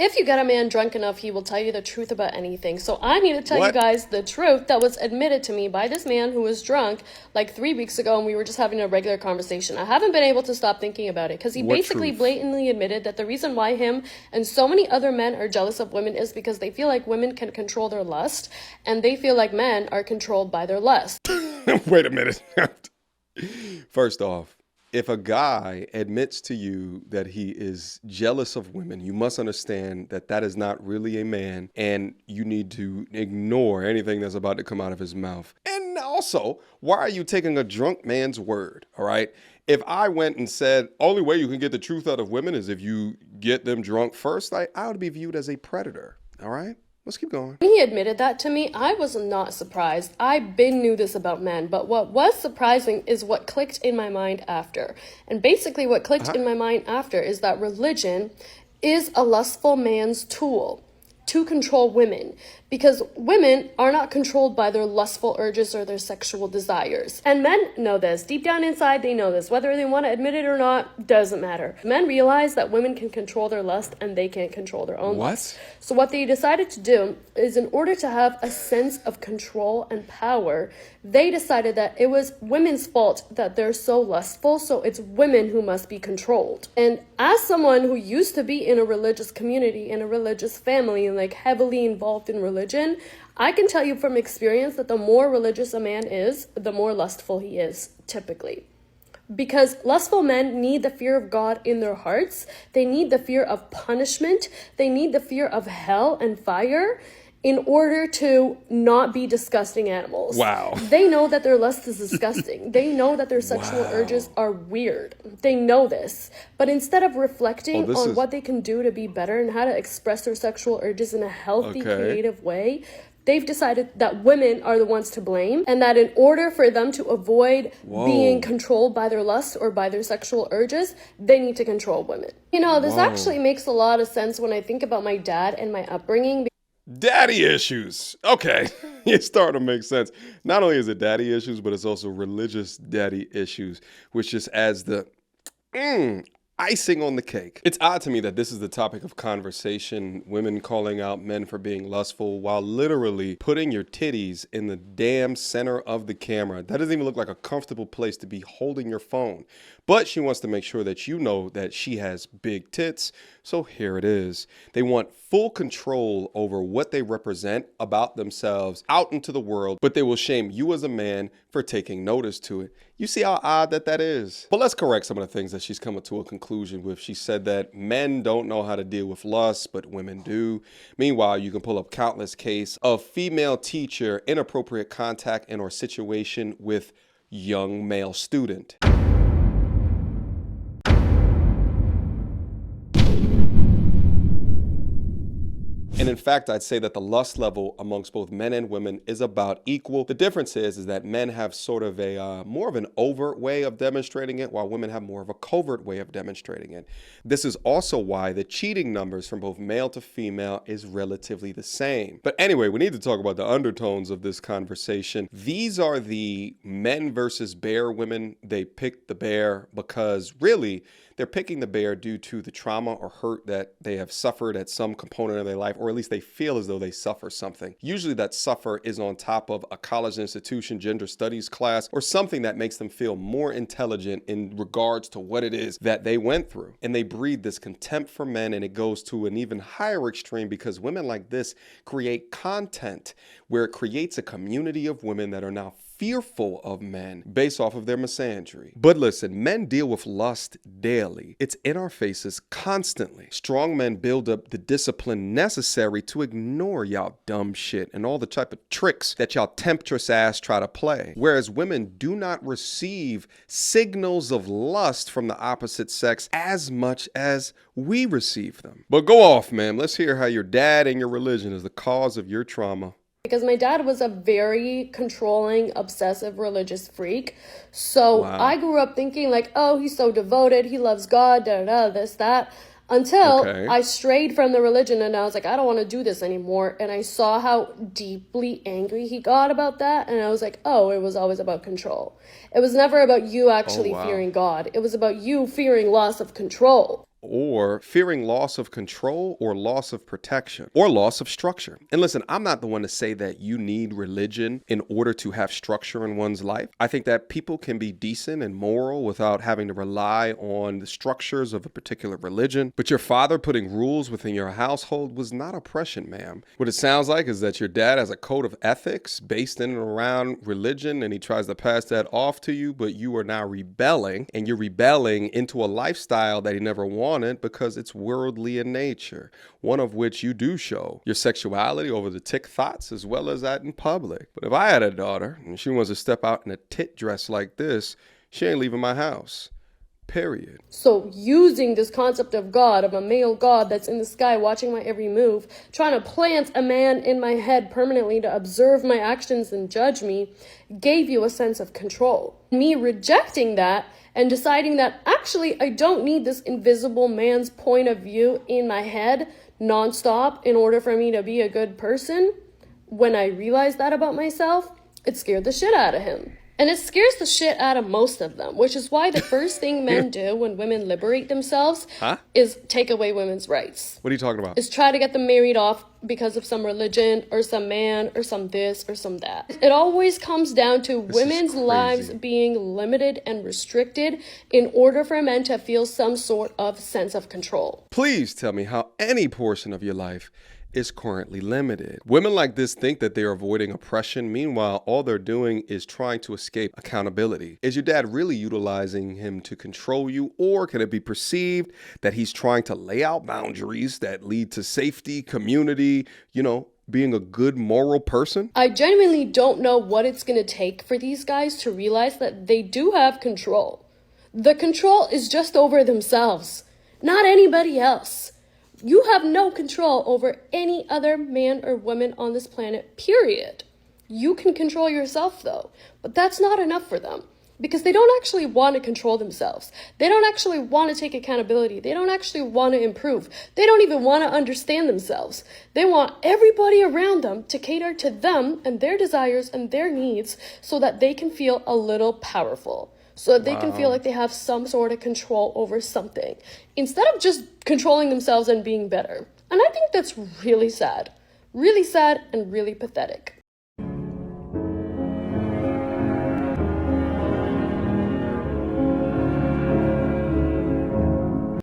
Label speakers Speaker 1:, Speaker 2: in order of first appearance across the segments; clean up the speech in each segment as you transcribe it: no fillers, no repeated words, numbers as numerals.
Speaker 1: If you get a man drunk enough, he will tell you the truth about anything. So I need to tell you guys the truth that was admitted to me by this man who was drunk like 3 weeks ago, and we were just having a regular conversation. I haven't been able to stop thinking about it because he basically blatantly admitted that the reason why him and so many other men are jealous of women is because they feel like women can control their lust, and they feel like men are controlled by their lust.
Speaker 2: Wait a minute. First off, if a guy admits to you that he is jealous of women, you must understand that that is not really a man, and you need to ignore anything that's about to come out of his mouth. And also, why are you taking a drunk man's word, all right? If I went and said, only way you can get the truth out of women is if you get them drunk first, I would be viewed as a predator, all right? Let's keep going.
Speaker 1: When he admitted that to me, I was not surprised. I knew this about men, but what was surprising is what clicked in my mind after. And basically what clicked in my mind after is that religion is a lustful man's tool to control women, because women are not controlled by their lustful urges or their sexual desires. And men know this. Deep down inside, they know this. Whether they want to admit it or not, doesn't matter. Men realize that women can control their lust and they can't control their own lust. So what they decided to do is, in order to have a sense of control and power, they decided that it was women's fault that they're so lustful, so it's women who must be controlled. And as someone who used to be in a religious community, in a religious family, and like heavily involved in religion, I can tell you from experience that the more religious a man is, the more lustful he is, typically. Because lustful men need the fear of God in their hearts. They need the fear of punishment. They need the fear of hell and fire in order to not be disgusting animals.
Speaker 2: Wow.
Speaker 1: They know that their lust is disgusting. They know that their sexual urges are weird. They know this. But instead of reflecting on what they can do to be better and how to express their sexual urges in a healthy, creative way, they've decided that women are the ones to blame, and that in order for them to avoid being controlled by their lust or by their sexual urges, they need to control women. You know, this actually makes a lot of sense when I think about my dad and my upbringing.
Speaker 2: Daddy issues. Okay, it's starting to make sense. Not only is it daddy issues, but it's also religious daddy issues, which just adds the icing on the cake. It's odd to me that this is the topic of conversation, women calling out men for being lustful while literally putting your titties in the damn center of the camera. That doesn't even look like a comfortable place to be holding your phone. But she wants to make sure that you know that she has big tits, so here it is. They want full control over what they represent about themselves out into the world, but they will shame you as a man for taking notice to it. You see how odd that is? But let's correct some of the things that she's coming to a conclusion with. She said that men don't know how to deal with lust, but women do. Meanwhile, you can pull up countless cases of female teacher inappropriate contact and or situation with young male student. And in fact, I'd say that the lust level amongst both men and women is about equal. The difference is that men have sort of a more of an overt way of demonstrating it, while women have more of a covert way of demonstrating it. This is also why the cheating numbers from both male to female is relatively the same. But anyway, we need to talk about the undertones of this conversation. These are the men versus bear women. They picked the bear because really, they're picking the bear due to the trauma or hurt that they have suffered at some component of their life, or at least they feel as though they suffer something. Usually that suffer is on top of a college institution, gender studies class, or something that makes them feel more intelligent in regards to what it is that they went through. And they breed this contempt for men, and it goes to an even higher extreme because women like this create content where it creates a community of women that are now fearful of men based off of their misandry. But listen, men deal with lust daily. It's in our faces constantly. Strong men build up the discipline necessary to ignore y'all dumb shit and all the type of tricks that y'all temptress ass try to play. Whereas women do not receive signals of lust from the opposite sex as much as we receive them. But go off, ma'am. Let's hear how your dad and your religion is the cause of your trauma.
Speaker 1: Because my dad was a very controlling, obsessive religious freak. So I grew up thinking like, oh, he's so devoted. He loves God, this, that. Until I strayed from the religion and I was like, I don't want to do this anymore. And I saw how deeply angry he got about that. And I was like, oh, it was always about control. It was never about you actually fearing God. It was about you fearing loss of control.
Speaker 2: or fearing loss of control or loss of protection or loss of structure. And listen, I'm not the one to say that you need religion in order to have structure in one's life. I think that people can be decent and moral without having to rely on the structures of a particular religion. But your father putting rules within your household was not oppression, ma'am. What it sounds like is that your dad has a code of ethics based in and around religion, and he tries to pass that off to you, but you are now rebelling, and you're rebelling into a lifestyle that he never wanted because it's worldly in nature, one of which you do show your sexuality over the tick thoughts as well as that in public. But if I had a daughter and she wants to step out in a tit dress like this, she ain't leaving my house. Period.
Speaker 1: So using this concept of God, of a male God that's in the sky watching my every move, trying to plant a man in my head permanently to observe my actions and judge me, gave you a sense of control. Me rejecting that and deciding that actually I don't need this invisible man's point of view in my head nonstop in order for me to be a good person, when I realized that about myself, it scared the shit out of him. And it scares the shit out of most of them, which is why the first thing men do when women liberate themselves is take away women's rights.
Speaker 2: What are you talking about?
Speaker 1: Is try to get them married off because of some religion or some man or some this or some that. It always comes down to women's lives being limited and restricted in order for men to feel some sort of sense of control.
Speaker 2: Please tell me how any portion of your life is currently limited. Women like this think that they're avoiding oppression. Meanwhile, all they're doing is trying to escape accountability. Is your dad really utilizing him to control you, or can it be perceived that he's trying to lay out boundaries that lead to safety, community, being a good moral person?
Speaker 1: I genuinely don't know what it's going to take for these guys to realize that they do have control. The control is just over themselves, not anybody else. You have no control over any other man or woman on this planet, period. You can control yourself, though, but that's not enough for them because they don't actually want to control themselves. They don't actually want to take accountability. They don't actually want to improve. They don't even want to understand themselves. They want everybody around them to cater to them and their desires and their needs so that they can feel a little powerful. So that they can feel like they have some sort of control over something instead of just controlling themselves and being better. And I think that's really sad and really pathetic.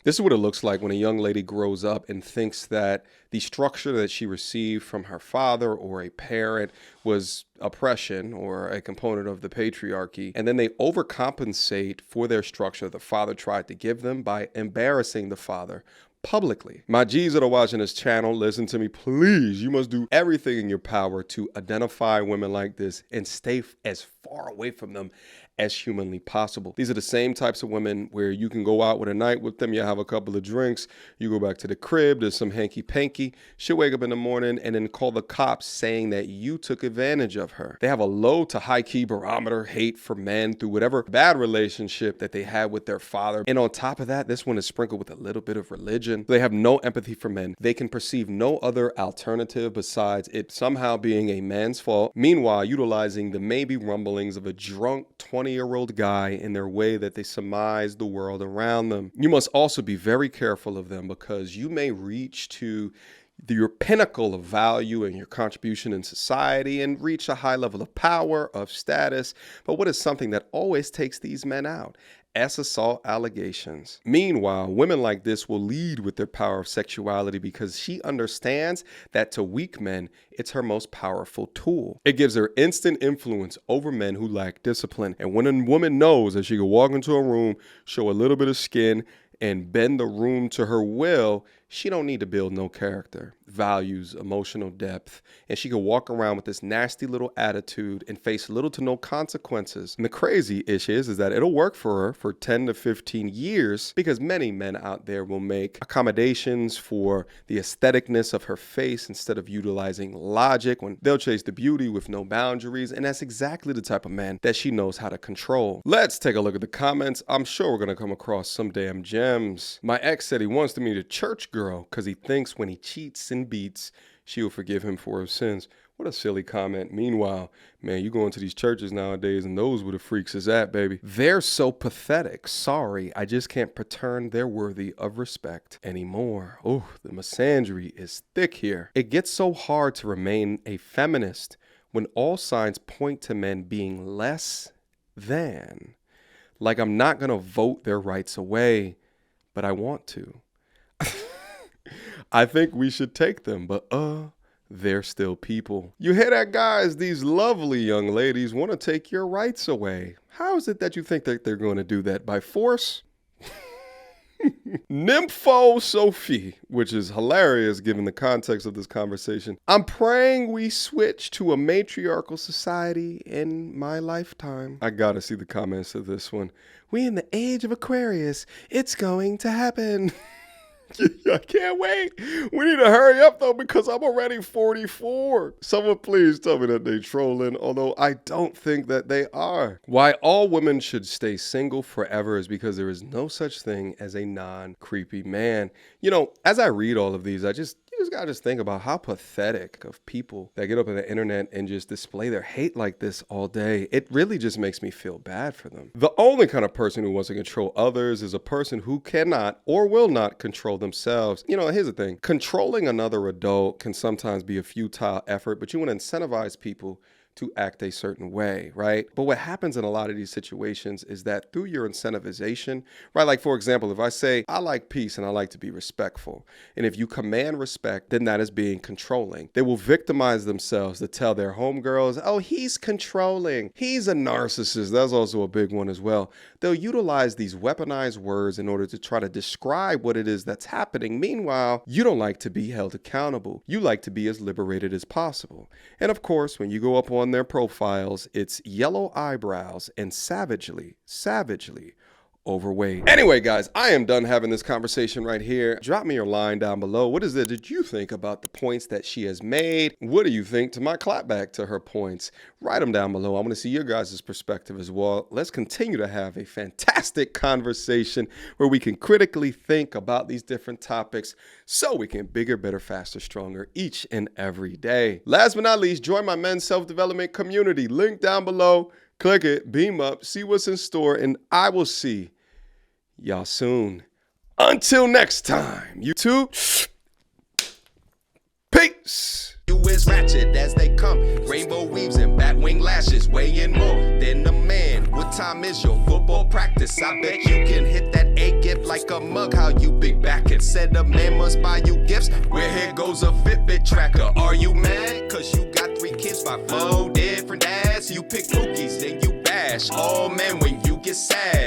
Speaker 2: This is what it looks like when a young lady grows up and thinks that the structure that she received from her father or a parent was oppression or a component of the patriarchy. And then they overcompensate for their structure the father tried to give them by embarrassing the father publicly. My G's that are watching this channel, listen to me, please. You must do everything in your power to identify women like this and stay as far away from them as humanly possible. These are the same types of women where you can go out with a night with them, you have a couple of drinks, you go back to the crib, there's some hanky-panky, she'll wake up in the morning and then call the cops saying that you took advantage of her. They have a low to high key barometer hate for men through whatever bad relationship that they had with their father. And on top of that, this one is sprinkled with a little bit of religion. They have no empathy for men. They can perceive no other alternative besides it somehow being a man's fault. Meanwhile, utilizing the maybe rumblings of a drunk 20-year-old guy in their way that they surmise the world around them. You must also be very careful of them because you may reach to your pinnacle of value and your contribution in society and reach a high level of power, of status. But what is something that always takes these men out? Assault allegations. Meanwhile, women like this will lead with their power of sexuality because she understands that to weak men, it's her most powerful tool. It gives her instant influence over men who lack discipline. And when a woman knows that she can walk into a room, show a little bit of skin, and bend the room to her will, she don't need to build no character, values, emotional depth, and she can walk around with this nasty little attitude and face little to no consequences. And the crazy issue is that it'll work for her for 10 to 15 years because many men out there will make accommodations for the aestheticness of her face instead of utilizing logic when they'll chase the beauty with no boundaries. And that's exactly the type of man that she knows how to control. Let's take a look at the comments. I'm sure we're going to come across some damn gems. My ex said he wants to meet a church girl because he thinks when he cheats and beats, she will forgive him for his sins. What a silly comment. Meanwhile, man, you go into these churches nowadays and those where the freaks is at, baby. They're so pathetic. Sorry, I just can't pretend they're worthy of respect anymore. Oh, the misandry is thick here. It gets so hard to remain a feminist when all signs point to men being less than. Like I'm not going to vote their rights away, but I want to. I think we should take them, but they're still people. You hear that, guys? These lovely young ladies want to take your rights away. How is it that you think that they're going to do that? By force? Nympho Sophie, which is hilarious given the context of this conversation. I'm praying we switch to a matriarchal society in my lifetime. I gotta see the comments of this one. We in the age of Aquarius. It's going to happen. I can't wait. We need to hurry up, though, because I'm already 44. Someone please tell me that they trolling, although I don't think that they are. Why all women should stay single forever is because there is no such thing as a non-creepy man. You know, as I read all of these, you just gotta think about how pathetic of people that get up on the internet and just display their hate like this all day. It really just makes me feel bad for them. The only kind of person who wants to control others is a person who cannot or will not control themselves. You know, here's the thing. Controlling another adult can sometimes be a futile effort, but you want to incentivize people to act a certain way, right? But what happens in a lot of these situations is that through your incentivization, right? Like, for example, if I say, I like peace and I like to be respectful, and if you command respect, then that is being controlling. They will victimize themselves to tell their homegirls, oh, he's controlling. He's a narcissist. That's also a big one as well. They'll utilize these weaponized words in order to try to describe what it is that's happening. Meanwhile, you don't like to be held accountable. You like to be as liberated as possible. And of course, when you go up on their profiles, it's yellow eyebrows and savagely overweight. Anyway, guys, I am done having this conversation right here. Drop me your line down below. What is it that you think about the points that she has made? What do you think to my clapback to her points? Write them down below. I want to see your guys' perspective as well. Let's continue to have a fantastic conversation where we can critically think about these different topics so we can bigger, better, faster, stronger each and every day. Last but not least, join my men's self-development community. Link down below. Click it, beam up, see what's in store, and I will see y'all soon. Until next time, YouTube. Peace.
Speaker 3: You is ratchet as they come. Rainbow weaves and batwing lashes, weighing more than a man. What time is your football practice? I bet you can hit that A gift like a mug. How you big back and said a man must buy you gifts. Where here goes a Fitbit tracker. Are you mad? Cause you got 3 kids by 4 different dads. You pick cookies, then you bash. Oh man, when you get sad.